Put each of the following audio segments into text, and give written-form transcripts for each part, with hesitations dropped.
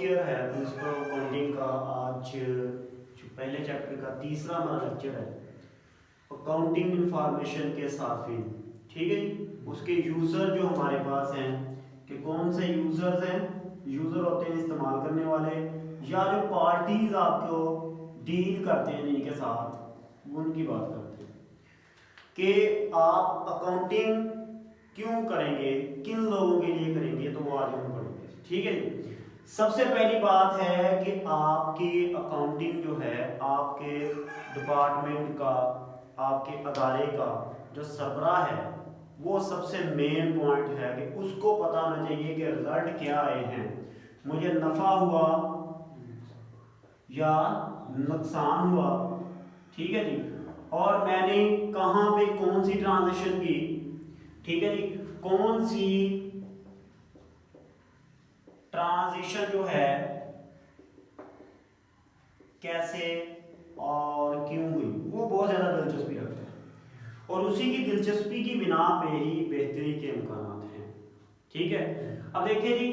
है principal accounting का। आज जो पहले चैप्टर का तीसरा हमारा लेक्चर है अकाउंटिंग इंफॉर्मेशन के साफिन। ठीक है जी, उसके यूज़र जो हमारे पास हैं कि कौन से यूज़र्स हैं। यूज़र होते हैं इस्तेमाल करने वाले या जो पार्टीज आपको डील करते हैं जिनके साथ, उनकी बात करते हैं कि आप अकाउंटिंग क्यों करेंगे, किन लोगों के लिए करेंगे, तो वो आज हम पढ़ेंगे। ठीक है जी। सबसे पहली बात है कि आपकी अकाउंटिंग जो है आपके डिपार्टमेंट का, आपके अदारे का जो सरबराह है, वो सबसे मेन पॉइंट है कि उसको पता होना चाहिए कि रिजल्ट क्या आए हैं, मुझे नफ़ा हुआ या नुकसान हुआ। ठीक है जी, और मैंने कहाँ पे कौन सी ट्रांजैक्शन की। ठीक है जी, कौन सी ट्रांजिशन जो है कैसे और क्यों हुई, वो बहुत ज़्यादा दिलचस्पी रखता है और उसी की दिलचस्पी की बिना पे ही बेहतरी के इम्कान हैं। ठीक है, अब देखिए जी,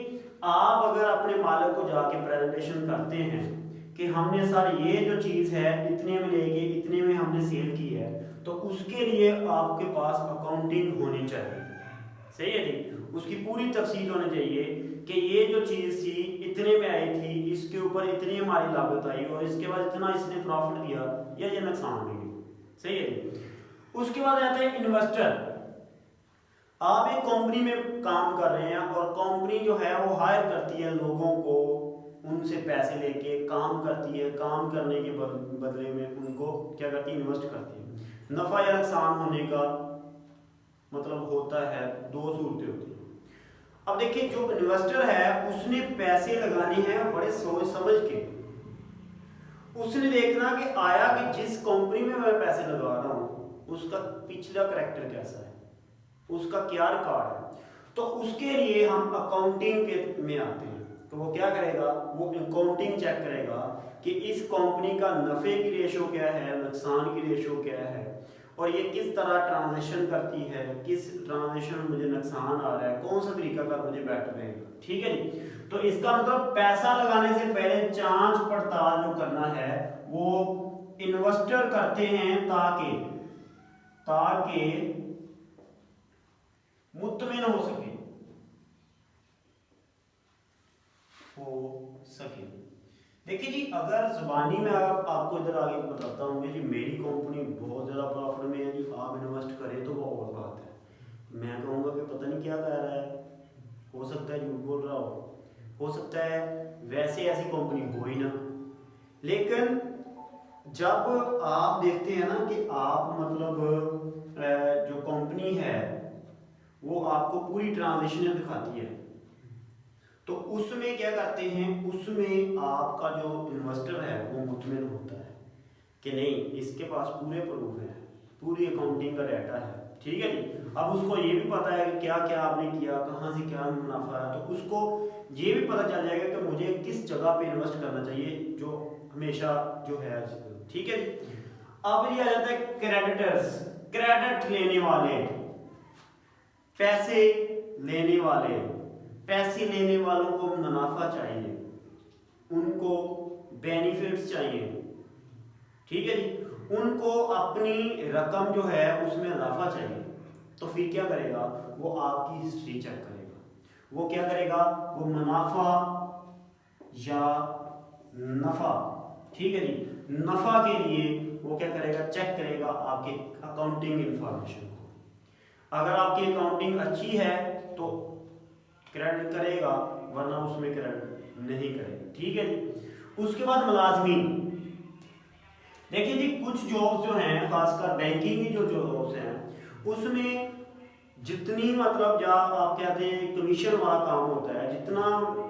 आप अगर अपने मालिक को जाके प्रेजेंटेशन करते हैं कि हमने सर ये जो चीज़ है इतने में लेके इतने में हमने सेल की है, तो उसके लिए आपके पास अकाउंटिंग होनी चाहिए। सही है जी, उसकी पूरी तफसील होनी चाहिए कि ये जो चीज़ थी इतने में आई थी, इसके ऊपर इतनी हमारी लागत आई और इसके बाद इतना इसने प्रॉफिट दिया या ये नुकसान भी गई। सही है जी। उसके बाद आता है इन्वेस्टर। आप एक कंपनी में काम कर रहे हैं और कंपनी जो है वो हायर करती है लोगों को, उनसे पैसे लेके काम करती है, काम करने के बदले में उनको क्या करती है, इन्वेस्ट करती है। नफ़ा या नुकसान होने का मतलब होता है, दो सूरतें होती हैं। अब देखिए, जो इन्वेस्टर है उसने पैसे लगाने हैं बड़े सोच समझ के। उसने देखना कि आया कि जिस कंपनी में मैं पैसे लगा रहा हूँ उसका पिछला करैक्टर कैसा है, उसका क्या रिकॉर्ड है। तो उसके लिए हम अकाउंटिंग के में आते हैं। तो वो क्या करेगा, वो अकाउंटिंग चेक करेगा कि इस कंपनी का नफ़े की रेशो क्या है, नुकसान की रेशो क्या है, और ये किस तरह ट्रांजैक्शन करती है, किस ट्रांजैक्शन में मुझे नुकसान आ रहा है, कौन सा तरीका का मुझे बेटर रहेगा। ठीक है जी, तो इसका मतलब पैसा लगाने से पहले जांच पड़ताल जो करना है वो इन्वेस्टर करते हैं ताकि मुत्तमिन हो सके। देखिए जी, अगर जुबानी में आपको इधर आगे बताता हूँ कि जी मेरी कंपनी बहुत ज़्यादा प्रॉफिट में है जी, आप इन्वेस्ट करें, तो वो और बात है। मैं कहूँगा कि पता नहीं क्या कह रहा है, हो सकता है झूठ बोल रहा हो सकता है वैसे ऐसी कंपनी हो ही ना। लेकिन जब आप देखते हैं ना कि आप मतलब जो कंपनी है वो आपको पूरी ट्रांजेक्शन दिखाती है, तो उसमें क्या करते हैं, उसमें आपका जो इन्वेस्टर है वो मुतमिन होता है कि नहीं, इसके पास पूरे प्रूफ है, पूरी अकाउंटिंग का डाटा है। ठीक है जी, अब उसको ये भी पता है कि क्या क्या आपने किया, कहाँ से क्या मुनाफा है, तो उसको ये भी पता चल जाएगा कि मुझे किस जगह पे इन्वेस्ट करना चाहिए, जो हमेशा जो है। ठीक है जी, अब ये आ जाता है क्रेडिटर्स, क्रेडिट लेने वाले, पैसे लेने वाले। पैसे लेने वालों को मुनाफा चाहिए, उनको बेनिफिट्स चाहिए। ठीक है जी, उनको अपनी रकम जो है उसमें इजाफा चाहिए। तो फिर क्या करेगा, वो आपकी हिस्ट्री चेक करेगा। वो क्या करेगा, वो मुनाफा या नफा, ठीक है जी, नफा के लिए वो क्या करेगा, चेक करेगा आपके अकाउंटिंग इंफॉर्मेशन को। अगर आपकी अकाउंटिंग अच्छी है तो क्रेडिट करेगा, वरना उसमें क्रेडिट नहीं करेगा। ठीक है जी, उसके बाद मुलाजमीन। देखिए जी, कुछ जॉब्स जो हैं, खासकर बैंकिंग की जो जॉब्स हैं, उसमें जितनी मतलब जब आप कहते हैं कमीशन वाला काम होता है, जितना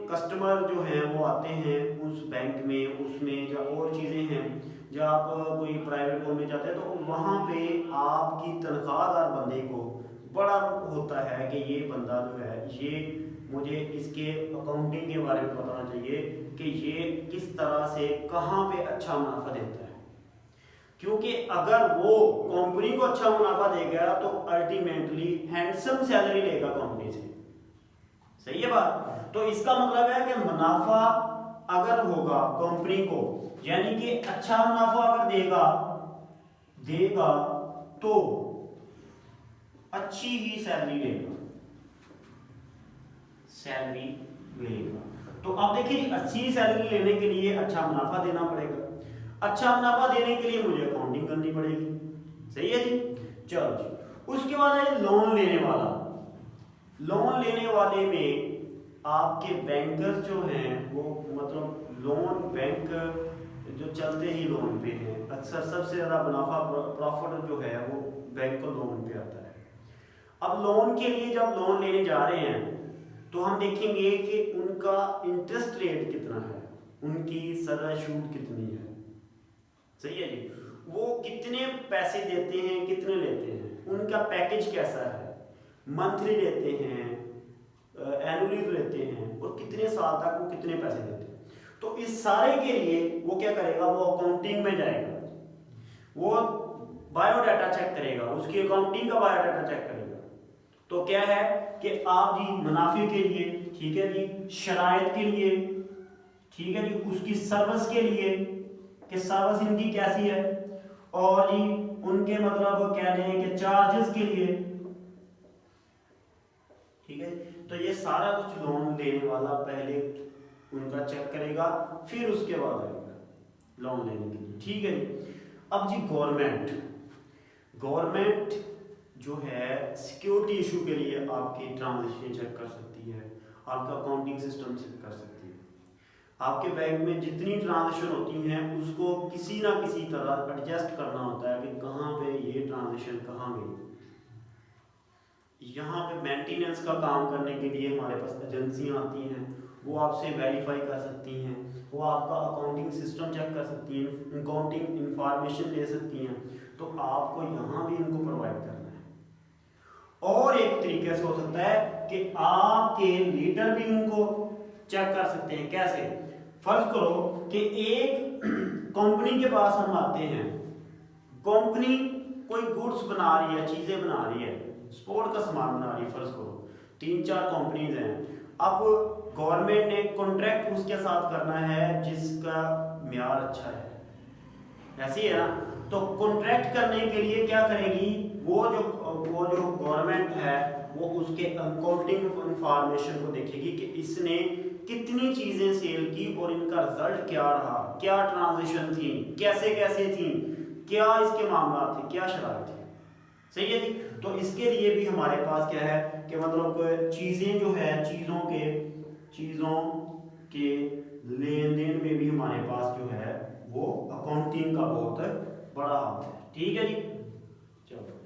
कस्टमर जो हैं वो आते हैं उस बैंक में, उसमें या और चीज़ें हैं, जब आप कोई प्राइवेट फॉर्म में जाते हैं तो वहाँ पे आपकी तनख्वाहदार बंदे को बड़ा होता है कि ये बंदा जो है, ये मुझे इसके अकाउंटिंग के बारे में पता होना चाहिए कि ये किस तरह से कहाँ पे अच्छा मुनाफा देता है। क्योंकि अगर वो कंपनी को अच्छा मुनाफा देगा तो अल्टीमेटली हैंडसम सैलरी लेगा कंपनी से। सही है बात। तो इसका मतलब है कि मुनाफा अगर होगा कंपनी को, यानी कि अच्छा मुनाफा अगर देगा तो अच्छी ही सैलरी लेगा। तो अब देखिए, अच्छी सैलरी लेने के लिए अच्छा मुनाफा देना पड़ेगा। अच्छा मुनाफा देने के लिए मुझे अकाउंटिंग करनी पड़ेगी। सही है जी। चलो जी, उसके बाद है लोन लेने वाला। लोन लेने वाले में आपके बैंकर्स जो हैं वो मतलब लोन बैंक जो चलते ही लोन पे हैं, अक्सर सबसे ज़्यादा मुनाफा प्रॉफिट जो है वो बैंक को लोन पे आता है। अब लोन के लिए जब लोन लेने जा रहे हैं तो हम देखेंगे कि उनका इंटरेस्ट रेट कितना है, उनकी सजा छूट कितनी है। सही है जी। वो कितने पैसे देते हैं, कितने लेते हैं, उनका पैकेज कैसा है, मंथली लेते हैं, एनुअली लेते हैं, और कितने साल तक वो कितने पैसे देते हैं। तो इस सारे के लिए वो क्या करेगा, वो अकाउंटिंग में जाएगा, वो बायोडाटा चेक करेगा, उसकी अकाउंटिंग का बायोडाटा चेक करेगा। तो क्या है कि आप जी मुनाफे के लिए, ठीक है जी, शरायत के लिए, ठीक है जी, उसकी सर्विस के लिए कि सर्विस इनकी कैसी है, और जी उनके मतलब कह लें कि चार्जेस के लिए, ठीक है। तो ये सारा कुछ लोन लेने वाला पहले उनका चेक करेगा, फिर उसके बाद आएगा लोन लेने के लिए। ठीक है जी। अब जी गवर्नमेंट जो है सिक्योरिटी इशू के लिए आपकी ट्रांजेक्शन चेक कर सकती है, आपका अकाउंटिंग सिस्टम चेक कर सकती है। आपके बैंक में जितनी ट्रांजेक्शन होती हैं उसको किसी ना किसी तरह एडजस्ट करना होता है कि कहाँ पे ये ट्रांजेक्शन कहाँ गई। यहाँ पे मेंटेनेंस का काम करने के लिए हमारे पास एजेंसियाँ आती हैं, वो आपसे वेरीफाई कर सकती हैं, वो आपका अकाउंटिंग सिस्टम चेक कर सकती हैं, अकाउंटिंग इंफॉर्मेशन दे सकती हैं। तो आपको यहाँ भी इनको प्रोवाइड करना है। और एक तरीके से हो सकता है कि आपके लीडर भी उनको चेक कर सकते हैं। कैसे? फर्ज करो कि एक कंपनी के पास हम आते हैं, कंपनी कोई गुड्स बना रही है, चीजें बना रही है, स्पोर्ट का सामान बना रही है। फर्ज करो 3-4 कंपनीज हैं। अब गवर्नमेंट ने कॉन्ट्रैक्ट उसके साथ करना है जिसका म्यार अच्छा है, ऐसी है ना। तो कॉन्ट्रैक्ट करने के लिए क्या करेगी, वो जो गवर्नमेंट है वो उसके अकाउंटिंग इंफॉर्मेशन को देखेगी कि इसने कितनी चीजें सेल की और इनका रिजल्ट क्या रहा, क्या ट्रांजेक्शन थी, कैसे कैसे थी, क्या इसके मामला थे, क्या शरारत थी। सही है जी। तो इसके लिए भी हमारे पास क्या है कि मतलब चीजें जो है, चीजों के लेन देन में भी हमारे पास जो है वो अकाउंटिंग का बहुत बड़ा हाथ है। ठीक है जी। चलो।